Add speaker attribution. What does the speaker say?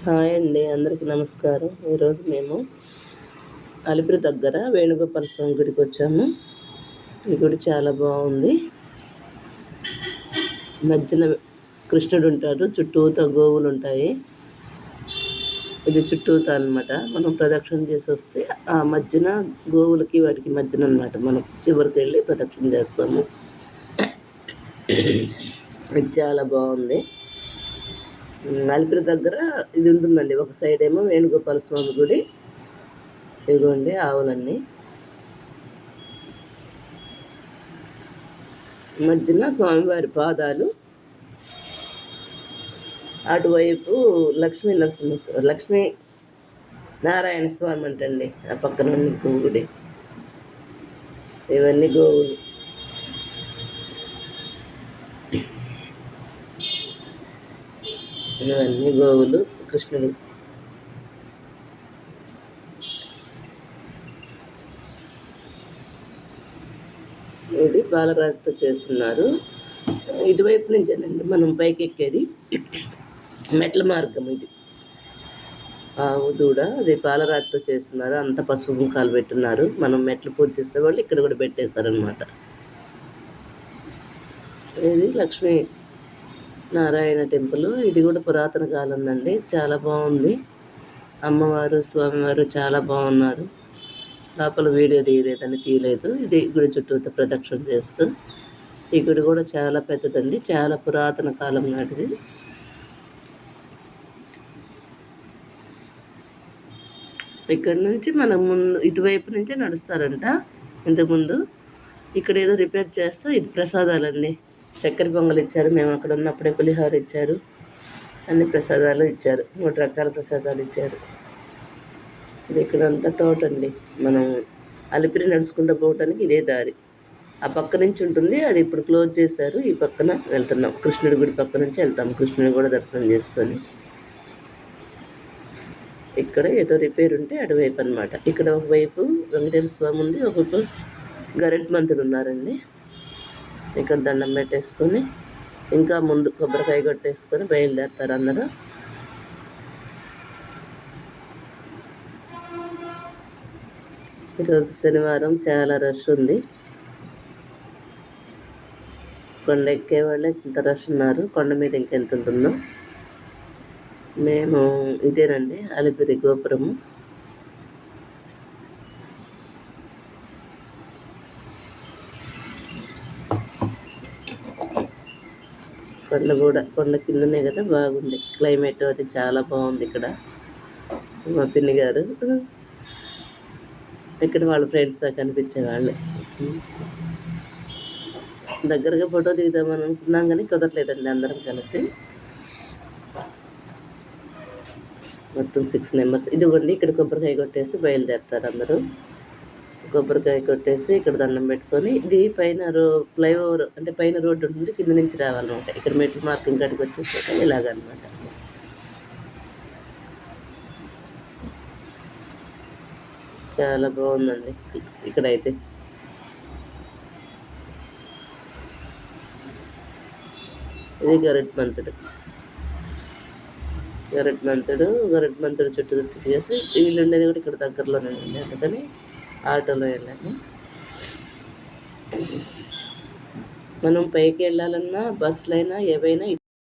Speaker 1: Hi అండి, అందరికీ నమస్కారం. ఈరోజు మేము అలిపిరి దగ్గర వేణుగోపాల స్వామి గుడికి వచ్చాము. ఈ గుడి చాలా బాగుంది. మధ్యన కృష్ణుడు ఉంటాడు, చుట్టూతా గోవులు ఉంటాయి. ఇది చుట్టూతా అనమాట. మనం ప్రదక్షిణ చేసి వస్తే ఆ మధ్యన గోవులకి వాటికి మధ్యన అనమాట మనం చివరికి వెళ్ళి ప్రదక్షిణ చేస్తాము. ఇది చాలా బాగుంది. అలిపిరి దగ్గర ఇది ఉంటుందండి. ఒక సైడ్ ఏమో వేణుగోపాల స్వామి గుడి, ఇదిగోండి ఆవులన్నీ, మధ్యన స్వామివారి పాదాలు, అటువైపు లక్ష్మీ నారాయణ స్వామి అంటండి. ఆ పక్కన ఇంకో గుడి. ఇవన్నీ గోవులు. ఇవన్నీ గోవులు, కృష్ణుడు. ఇది పాలరాతితో చేస్తున్నారు. ఇటువైపు నుంచేనండి మనం పైకి ఎక్కేది. మెట్ల మార్గం ఇది. ఆవు దూడ అది పాలరాతితో చేస్తున్నారు. అంత పసుపు కుంకాలు పెట్టున్నారు. మనం మెట్లు పూజ చేసే వాళ్ళు ఇక్కడ కూడా పెట్టేస్తారనమాట. ఇది లక్ష్మీ నారాయణ టెంపుల్. ఇది కూడా పురాతన కాలందండి. చాలా బాగుంది. అమ్మవారు స్వామివారు చాలా బాగున్నారు. లోపల వీడియో తీయలేదు. ఇది గుడి చుట్టూ ప్రదక్షిణ చేస్తూ. ఈ గుడి కూడా చాలా పెద్దదండి. చాలా పురాతన కాలం నాటిది. ఇక్కడ నుంచి మనం ముందు ఇటువైపు నుంచే నడుస్తారంట. ఇంతకుముందు ఇక్కడ ఏదో రిపేర్ చేస్తే ఇది ప్రసాదాలండి. చక్కెర పొంగల్ ఇచ్చారు. మేము అక్కడ ఉన్నప్పుడే పులిహోర ఇచ్చారు. అన్ని ప్రసాదాలు ఇచ్చారు. 3 రకాల ప్రసాదాలు ఇచ్చారు. ఇది ఇక్కడంతా తోట అండి. మనం అలిపిరి నడుచుకుంటూ పోవటానికి ఇదే దారి. ఆ పక్క నుంచి ఉంటుంది. అది ఇప్పుడు క్లోజ్ చేశారు. ఈ పక్కన వెళ్తున్నాం. కృష్ణుడి గుడి పక్క నుంచి వెళ్తాం. కృష్ణుని కూడా దర్శనం చేసుకొని. ఇక్కడ ఏదో రిపేర్ ఉంటే అటువైపు అనమాట. ఇక్కడ ఒకవైపు వెంకటేశ్వర స్వామి ఉంది, ఒకవైపు గరుడ్ మంతుడు ఉన్నారండి. ఇక్కడ దండం పెట్టేసుకొని ఇంకా ముందు కొబ్బరికాయ కొట్టేసుకొని బయలుదేరుతారు అందరూ. ఈరోజు శనివారం, చాలా రష్ ఉంది. కొండ ఎక్కే వాళ్ళే ఇంత రష్ ఉన్నారు. కొండ మీద ఇంకెంత ఉంటుందో. మేము ఇదేనండి అలిపిరి గోపురము. కొండ కిందనే కదా, బాగుంది క్లైమేట్. అది చాలా బాగుంది ఇక్కడ. మా పిన్ని గారు ఇక్కడ వాళ్ళ ఫ్రెండ్స్ కనిపించేవాళ్ళే. దగ్గరగా ఫోటో దిగుదామని అనుకున్నాం కానీ కుదరలేదండి. అందరం కలిసి మొత్తం 6 మెంబర్స్. ఇదిగోండి ఇక్కడ కొబ్బరికాయ కొట్టేసి బయలుదేరుతారు అందరూ. కొబ్బరికాయ కొట్టేసి ఇక్కడ దండం పెట్టుకొని, ఇది పైన ఫ్లైఓవర్ అంటే పైన రోడ్డు ఉంటుంది, కింద నుంచి రావాలన్నమాట. ఇక్కడ మెట్ల మార్గం కాడికి వచ్చేసాక ఇలాగనమాట. చాలా బాగుందండి ఇక్కడైతే. ఇది గరుడ్ మంతుడు చుట్టూ తిరిగేసి, వీళ్ళు ఉండేది కూడా ఇక్కడ దగ్గరలోనే ఉండి, అందుకని ఆటోలో వెళ్ళాము. మనం పైకి వెళ్ళాలన్నా బస్సులైనా ఏవైనా